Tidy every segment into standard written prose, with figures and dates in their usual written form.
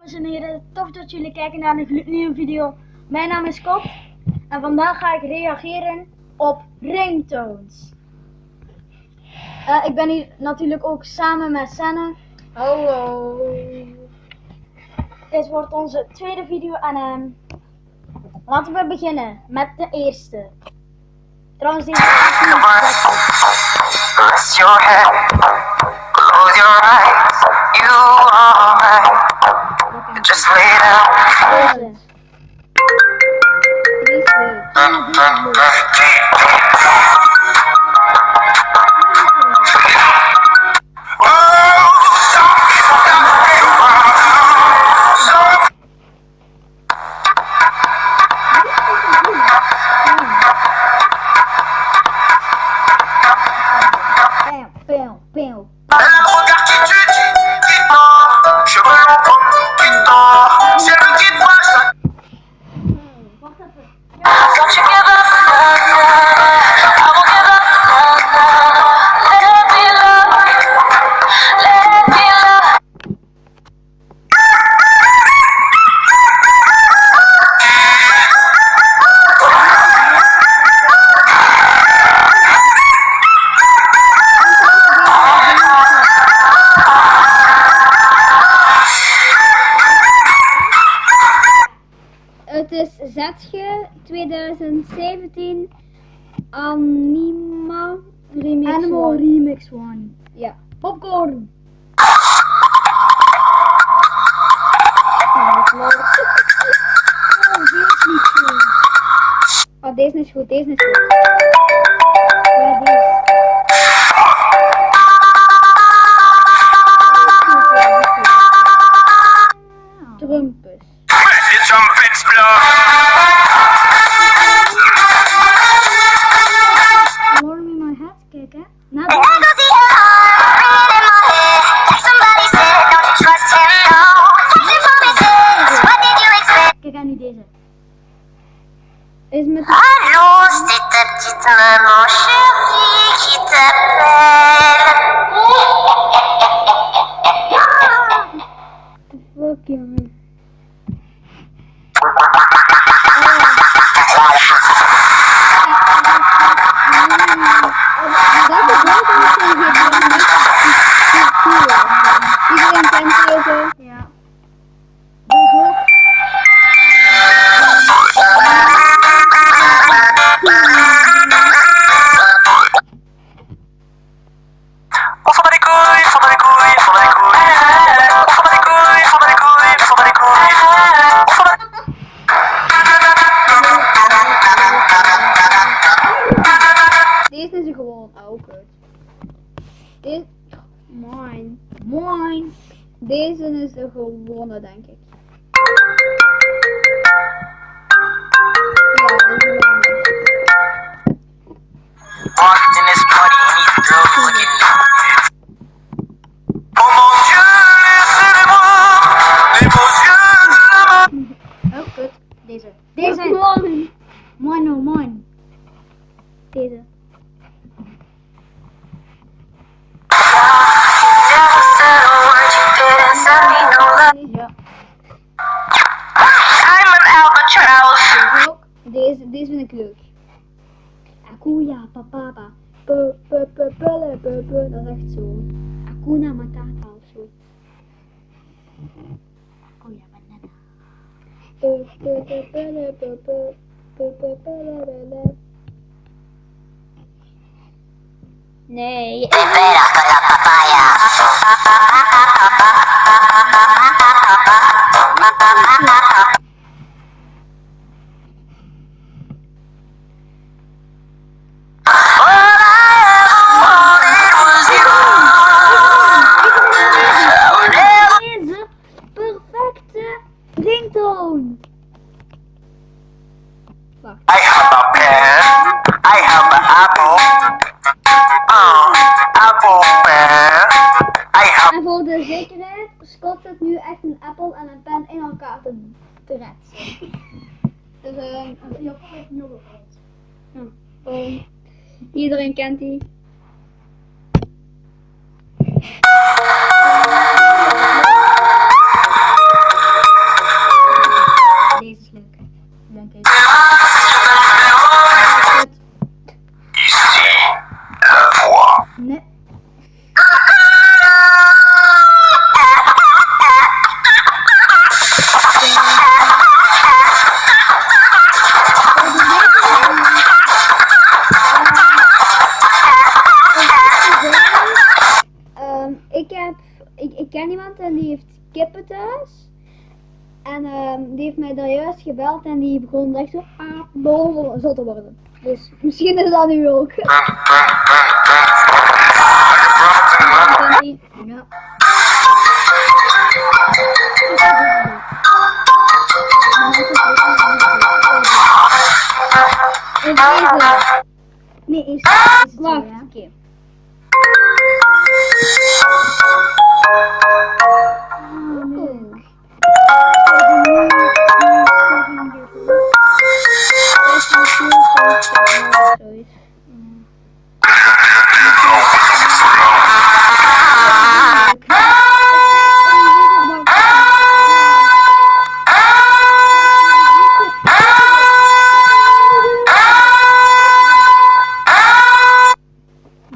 Dames en heren, tof dat jullie kijken naar een gloednieuwe video. Mijn naam is Kot en vandaag ga ik reageren op ringtones. Ik ben hier natuurlijk ook samen met Senne. Hallo. Dit wordt onze tweede video en laten we beginnen met de eerste. Trouwens deze is niet Rest your head, close your eyes, you are mine. Just lay down. deze. Het is zedge 2017 Animal Remix 1. Ja. Popcorn. Oh, deze is goed, deze is goed. Ja, deze. Trumpus. The trumpets blow. Warm in my head, kijk hè. Na And I go see her ringing in my head. Like somebody said, don't you trust him? No. Texting promises. What did you expect? kijk aan nu deze. Is met Allô, c'est ta petite maman chérie qui t'appelle. fuck, jongen. Dat is wel dat iedereen kent deze. Ja. Deze ook. Deze is gewoon ook goed. Dit, mine. Mooi. Deze is de gewone, denk ik. Ja, deze is wel Walked in this party and these girls looking at me. Oh mon Dieu, laissez-les-moi, les beaux yeux de la main. Oh, kut. Deze. Deze. Deze. Mooi, no, mooi. Deze. Never said a word, you didn't send me no love. Ja. I'm an albatross. Deze ook. Deze vind ik leuk. Akuya papapa. Dat is echt zo. Akuna matata of zo. Oh ja, banana. Nee. Libera con la papaya. Deze perfecte ringtone. Wacht. I have a pear. I have an apple. Apple pear. I have. En voor de zekerheid Scott zit nu echt een appel en een pen in elkaar te retsen. Dus Japan heeft nu opgehaald. iedereen kent die. En die heeft mij daar juist gebeld en die begon echt zo zot te worden. Dus misschien is dat nu ook. Ja. Is deze? Nee, is het wacht, ja. oké.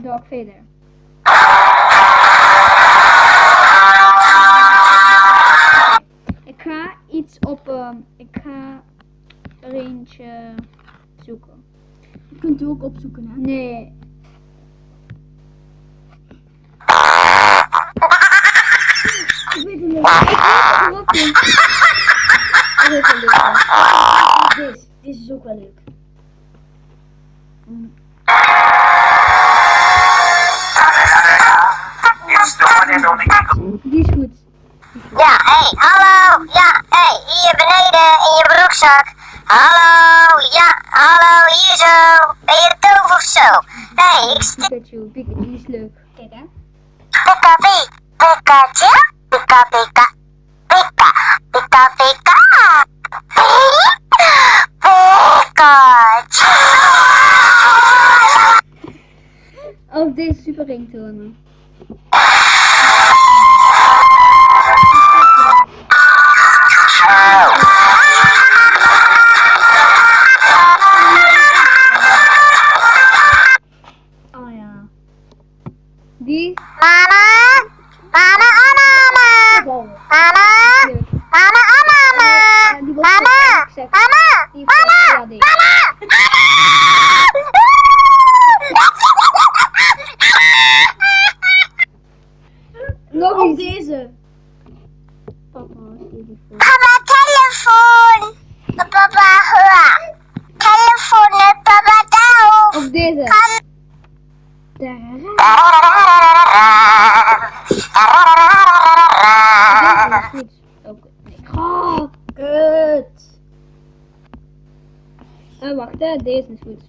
Dog verder. Ik ga iets op, ik ga er eentje zoeken. Je kunt het ook opzoeken, hè? Nee. Ik weet het niet. Deze is ook wel leuk. Die is goed. Ja, hey, hallo. Ja, hey, hier beneden in je broekzak. Hallo, ja, hallo, hier zo. Ben je doof of zo? Nee, ik stik. Pikachu, die is leuk. Kijk, hè? Pika, Pikachu. Pika, Pika. Pika, Pika, Pika. Pikachu. Of deze super ringtonen. Oh ja. Die Mama, mama, oh mama. Mama, leuk. mama, oh mama. Die was Mama, gezegd. mama, Die mama, ja, die. Nog Of eens. deze. Papa, telefoon. Papa, telefoon. Papa, hoor. Telefoon, papa, taal. Of deze. Kan. Deze is goed. Ook. Nee. Oh. Kut. Wacht, hè. Deze is goed.